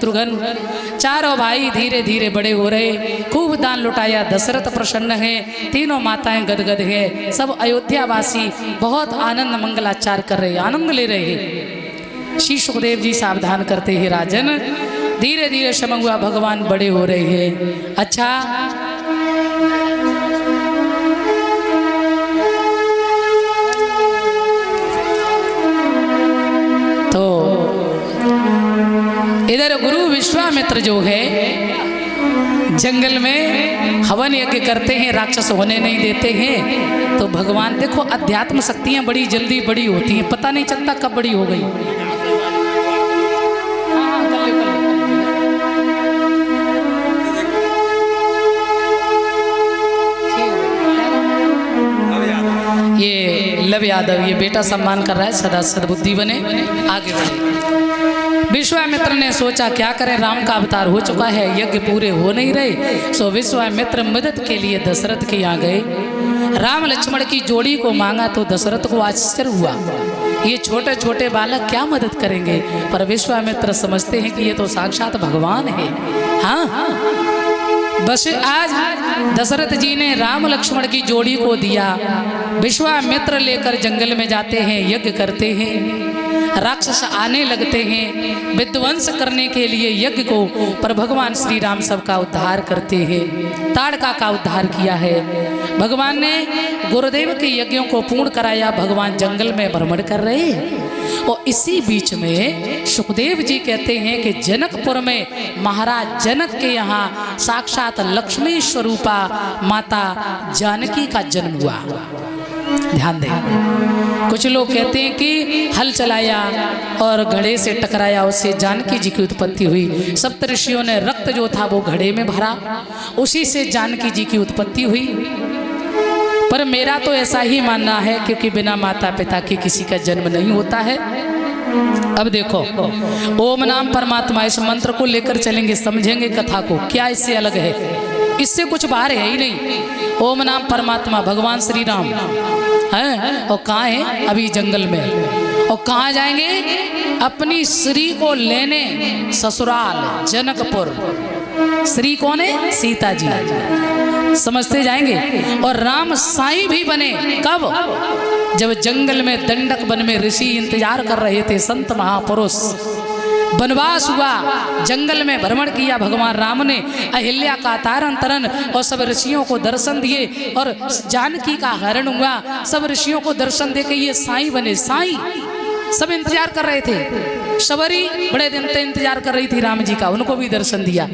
शत्रुघ्न चारों भाई धीरे धीरे बड़े हो रहे, खूब दान लुटाया। दशरथ प्रसन्न है, तीनों माताएं गदगद है, सब अयोध्यावासी बहुत आनंद मंगलाचार कर रहे, आनंद ले रहे हैं। श्री सुखदेव जी सावधान करते हैं, राजन धीरे धीरे समय हुआ, भगवान बड़े हो रहे हैं। अच्छा तो इधर गुरु विश्वामित्र जो है जंगल में हवन यज्ञ करते हैं, राक्षस होने नहीं देते हैं। तो भगवान देखो, अध्यात्म शक्तियां बड़ी जल्दी बड़ी होती हैं, पता नहीं चलता कब बड़ी हो गई। ये लव यादव, ये बेटा सम्मान कर रहा है, सदा सद्बुद्धि बने, आगे बढ़े। विश्वामित्र ने सोचा क्या करें, राम का अवतार हो चुका है, यज्ञ पूरे हो नहीं रहे। सो विश्वामित्र मदद के लिए दशरथ के यहाँ गए, राम लक्ष्मण की जोड़ी को मांगा। तो दशरथ को आश्चर्य हुआ, ये छोटे छोटे बालक क्या मदद करेंगे। पर विश्वामित्र समझते हैं कि ये तो साक्षात भगवान है। हाँ, बस आज दशरथ जी ने राम लक्ष्मण की जोड़ी को दिया। विश्वामित्र लेकर जंगल में जाते हैं, यज्ञ करते हैं, राक्षस आने लगते हैं विध्वंस करने के लिए यज्ञ को, पर भगवान श्री राम सबका उद्धार करते हैं। ताड़का का उद्धार किया है भगवान ने, गुरुदेव के यज्ञों को पूर्ण कराया। भगवान जंगल में भ्रमण कर रहे हैं और इसी बीच में सुखदेव जी कहते हैं कि जनकपुर में महाराज जनक के यहाँ साक्षात लक्ष्मी स्वरूपा माता जानकी का जन्म हुआ। ध्यान दें, कुछ लोग कहते हैं कि हल चलाया और घड़े से टकराया, उससे जानकी जी की उत्पत्ति हुई। सप्त ऋषियों ने रक्त जो था वो घड़े में भरा, उसी से जानकी जी की उत्पत्ति हुई। पर मेरा तो ऐसा ही मानना है, क्योंकि बिना माता पिता के किसी का जन्म नहीं होता है। अब देखो, ओम नाम परमात्मा, इस मंत्र को लेकर चलेंगे, समझेंगे कथा को, क्या इससे अलग है, इससे कुछ बाहर है ही नहीं। ओम नाम परमात्मा भगवान श्री राम हैं, और कहाँ है, अभी जंगल में। और कहाँ जाएंगे, अपनी श्री को लेने ससुराल जनकपुर। श्री कौन है, सीता जी, समझते जाएंगे। और राम साईं भी बने कब, जब जंगल में दंडक वन में ऋषि इंतजार कर रहे थे, संत महापुरुष। वनवास हुआ, जंगल में भ्रमण किया भगवान राम ने, अहिल्या का तारण तरन और सब ऋषियों को दर्शन दिए, और जानकी का हरण हुआ। सब ऋषियों को दर्शन दे के ये साईं बने। साईं सब इंतजार कर रहे थे, शबरी बड़े दिन से इंतजार कर रही थी राम जी का, उनको भी दर्शन दिया।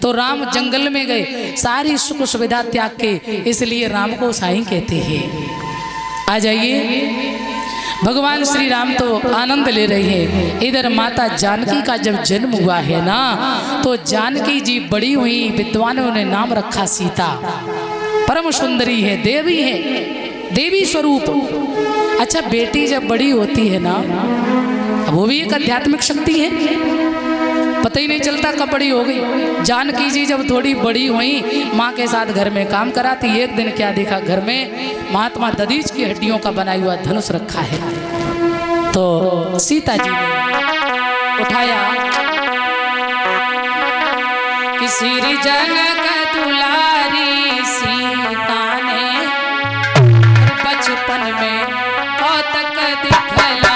तो राम जंगल में गए, सारी सुख सुविधा त्याग के, इसलिए राम को साईं कहते हैं। आ जाइए, भगवान श्री राम तो आनंद ले रहे हैं। इधर माता जानकी का जब जन्म हुआ है ना, तो जानकी जी बड़ी हुई, विद्वानों ने नाम रखा सीता। परम सुंदरी है, देवी है, देवी स्वरूप। अच्छा, बेटी जब बड़ी होती है ना, वो भी एक आध्यात्मिक शक्ति है, पता ही नहीं चलता कब बड़ी हो गई। जानकी जी जब थोड़ी बड़ी हुई, माँ के साथ घर में काम कराती। एक दिन क्या देखा, घर में महात्मा दधीच की हड्डियों का बनाया हुआ धनुष रखा है। तो सीता जी ने उठाया, किसी जनक दुलारी सीता ने बचपन में कौतक दिखलाया।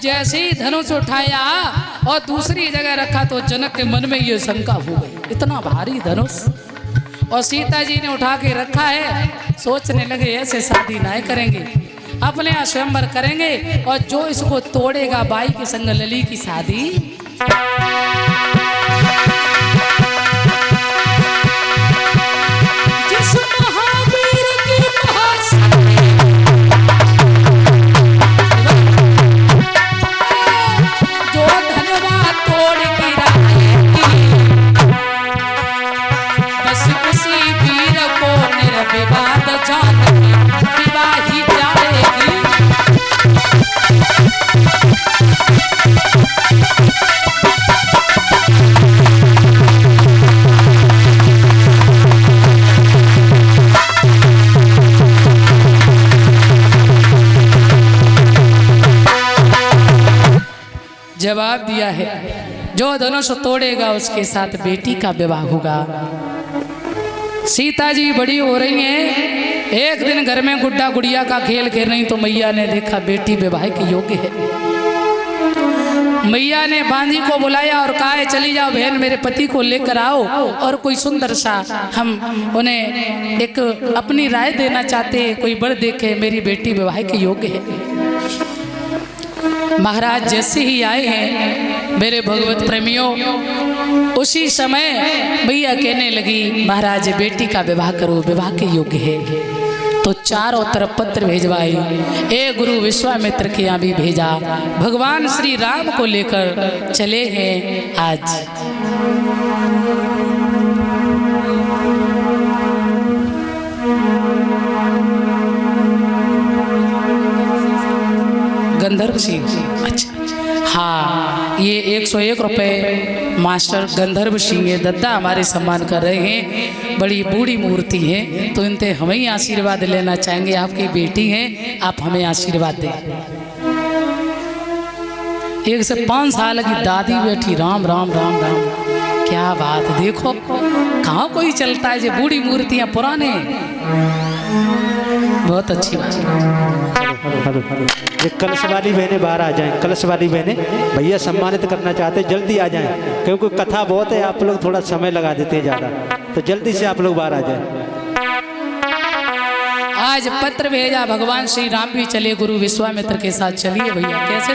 जैसे ही धनुष उठाया और दूसरी जगह रखा, तो जनक के मन में ये शंका हो गई, इतना भारी धनुष और सीता जी ने उठा के रखा है। सोचने लगे ऐसे शादी ना करेंगे, अपने यहाँ स्वयंवर करेंगे और जो इसको तोड़ेगा बाई के संग लली की शादी। जिस महावीर की जो धनवा तोड़ की बस उसी वीर को निर्विवाद जान विवाही जाएगी। जवाब दिया है, जो धनुष तोड़ेगा उसके साथ बेटी का विवाह होगा। सीता जी बड़ी हो रही हैं। एक दिन घर में गुड्डा गुड़िया का खेल खेल रही तो मैया ने देखा बेटी विवाह के योग्य है। मैया ने बांदी को बुलाया और कहा है चली जाओ बहन, मेरे पति को लेकर आओ और कोई सुंदर सा हम उन्हें एक अपनी राय देना चाहते हैं, कोई बर देखे, मेरी बेटी विवाह के योग्य है। महाराज जैसे ही आए हैं मेरे भगवत प्रेमियों, उसी समय भैया कहने लगी महाराज बेटी का विवाह करो, विवाह के योग्य है। तो चारों तरफ पत्र भेजवाई, ए गुरु विश्वामित्र के यहाँ भी भेजा, भगवान श्री राम को लेकर चले हैं आज। गंधर्व सिंह, अच्छा हाँ, ये 101 रुपये मास्टर गंधर्व सिंह ये दद्दा हमारे सम्मान कर रहे हैं। बड़ी बूढ़ी मूर्ति है तो इनसे हमें ही आशीर्वाद लेना चाहेंगे। आपकी बेटी हैं, आप हमें आशीर्वाद दें। 1 से 5 साल की दादी बैठी, राम राम राम राम, क्या बात, देखो कहाँ कोई चलता है, जो बूढ़ी मूर्तियाँ पुराने, बहुत अच्छी बात। ये कलश वाली बहनें बाहर आ जाएं, कलश वाली बहनें भैया सम्मानित करना चाहते हैं, जल्दी आ जाएं, क्योंकि कथा बहुत है, आप लोग थोड़ा समय लगा देते हैं ज़्यादा, तो जल्दी से आप लोग बाहर आ जाएं। आज पत्र भेजा, भगवान श्री राम भी चले गुरु विश्वामित्र के साथ, चलिए भैया कैसे